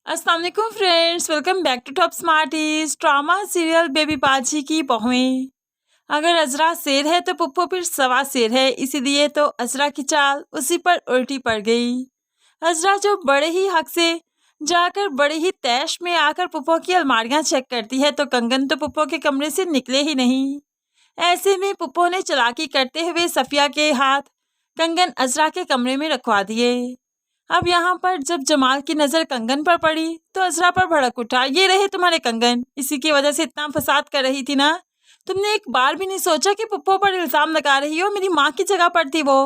अस्सलाम वालेकुम friends, welcome back to Top Smarties. Drama serial Baby Baji की बहुएं। अगर अजरा शेर है तो पुप्पो फिर सवा शेर है, इसीलिए तो अजरा की चाल उसी पर उल्टी पड़ गई। अजरा जो बड़े ही हक से जाकर बड़े ही तैश में आकर पुप्पो की अलमारियां चेक करती है तो कंगन तो पुप्पो के कमरे से निकले ही नहीं। ऐसे में पुप्पो ने चालाकी करते हुए सफिया के हाथ कंगन अजरा के कमरे में रखवा दिए। अब यहाँ पर जब जमाल की नजर कंगन पर पड़ी तो अजरा पर भड़क उठा। ये रहे तुम्हारे कंगन, इसी की वजह से इतना फसाद कर रही थी ना। तुमने एक बार भी नहीं सोचा कि पुप्पो पर इल्जाम लगा रही हो, मेरी माँ की जगह पर थी वो।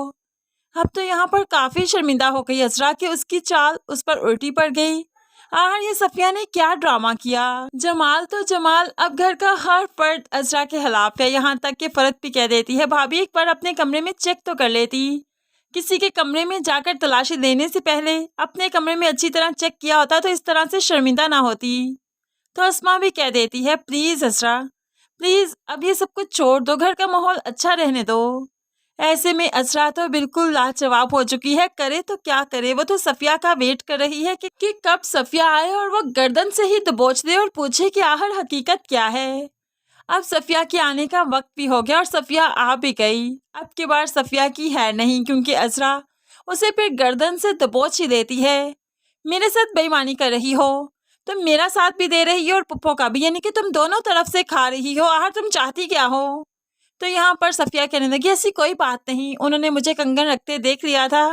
अब तो यहाँ पर काफी शर्मिंदा हो गई अजरा कि उसकी चाल उस पर उल्टी पड़ गई। आखिर ये सफिया ने क्या ड्रामा किया। जमाल तो जमाल अब घर का हर फर्द अजरा के खिलाफ है, यहाँ तक कि फरत भी कह देती है भाभी एक बार अपने कमरे में चेक तो कर लेती। किसी के कमरे में जाकर तलाशी देने से पहले अपने कमरे में अच्छी तरह चेक किया होता तो इस तरह से शर्मिंदा ना होती। तो अस्मा भी कह देती है प्लीज अजरा, प्लीज अब ये सब कुछ छोड़ दो, घर का माहौल अच्छा रहने दो। ऐसे में अजरा तो बिल्कुल लाजवाब हो चुकी है, करे तो क्या करे। वो तो सफिया का वेट कर रही है कि कब सफिया आए और वो गर्दन से ही दबोच दे और पूछे कि आखिर हकीकत क्या है। अब सफिया के आने का वक्त भी हो गया और सफिया आ भी गई। अब की बार सफिया की है नहीं, क्योंकि अजरा उसे फिर गर्दन से दबोच ही देती है। मेरे साथ बेईमानी कर रही हो, तुम मेरा साथ भी दे रही हो और पुप्पो का भी, यानी कि तुम दोनों तरफ से खा रही हो। आखिर तुम चाहती क्या हो। तो यहाँ पर सफिया कहने लगी ऐसी कोई बात नहीं, उन्होंने मुझे कंगन रखते देख लिया था।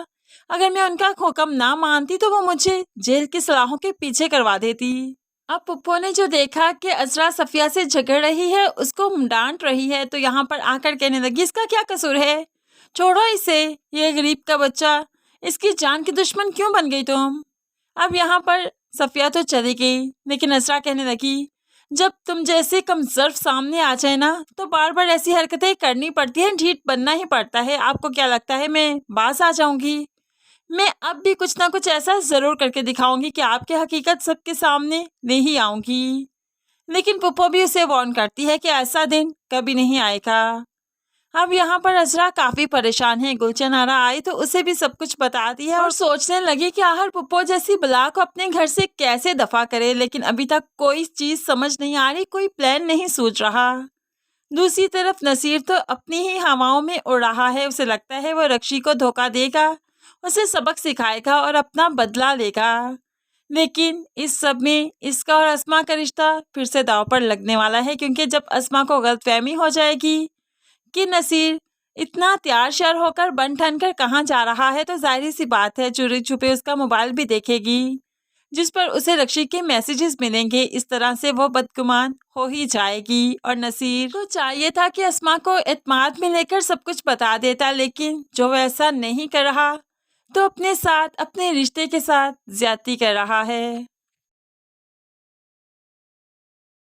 अगर मैं उनका हुक्म ना मानती तो वो मुझे जेल की सलाखों के पीछे करवा देती। अब पुप्पो ने जो देखा कि अजरा सफिया से झगड़ रही है, उसको डांट रही है, तो यहाँ पर आकर कहने लगी इसका क्या कसूर है, छोड़ो इसे, ये गरीब का बच्चा, इसकी जान की दुश्मन क्यों बन गई तुम। अब यहाँ पर सफिया तो चली गई, लेकिन अजरा कहने लगी जब तुम जैसे कमजोर सामने आ जाए ना तो बार बार ऐसी हरकतें करनी पड़ती हैं, ढीठ बनना ही पड़ता है। आपको क्या लगता है मैं बाज आ जाऊंगी। मैं अब भी कुछ ना कुछ ऐसा जरूर करके दिखाऊंगी कि आपकी हकीकत सबके सामने ले ही आऊंगी। लेकिन पुप्पो भी उसे वार्न करती है कि ऐसा दिन कभी नहीं आएगा। अब यहाँ पर अजरा काफी परेशान है। गुलशन आरा आई तो उसे भी सब कुछ बताती है और सोचने लगी कि आखिर पुप्पो जैसी बला को अपने घर से कैसे दफा करे, लेकिन अभी तक कोई चीज समझ नहीं आ रही, कोई प्लान नहीं सूझ रहा। दूसरी तरफ नसीर तो अपनी ही हवाओं में उड़ रहा है। उसे लगता है वो रक्षी को धोखा देगा, उसे सबक सिखाएगा और अपना बदला लेगा। लेकिन इस सब में इसका और अस्मा का रिश्ता फिर से दांव पर लगने वाला है, क्योंकि जब अस्मा को गलतफहमी हो जाएगी कि नसीर इतना तैयार श्यार होकर बन ठन कर कहाँ जा रहा है, तो जाहिर सी बात है चोरी छुपे उसका मोबाइल भी देखेगी, जिस पर उसे रक्षी के मैसेजेस मिलेंगे। इस तरह से वो बदगुमान हो ही जाएगी। और नसीर को चाहिए था कि अस्मा को एतमाद में लेकर सब कुछ बता देता, लेकिन जो वो ऐसा नहीं कर रहा तो अपने साथ अपने रिश्ते के साथ ज्यादती कर रहा है।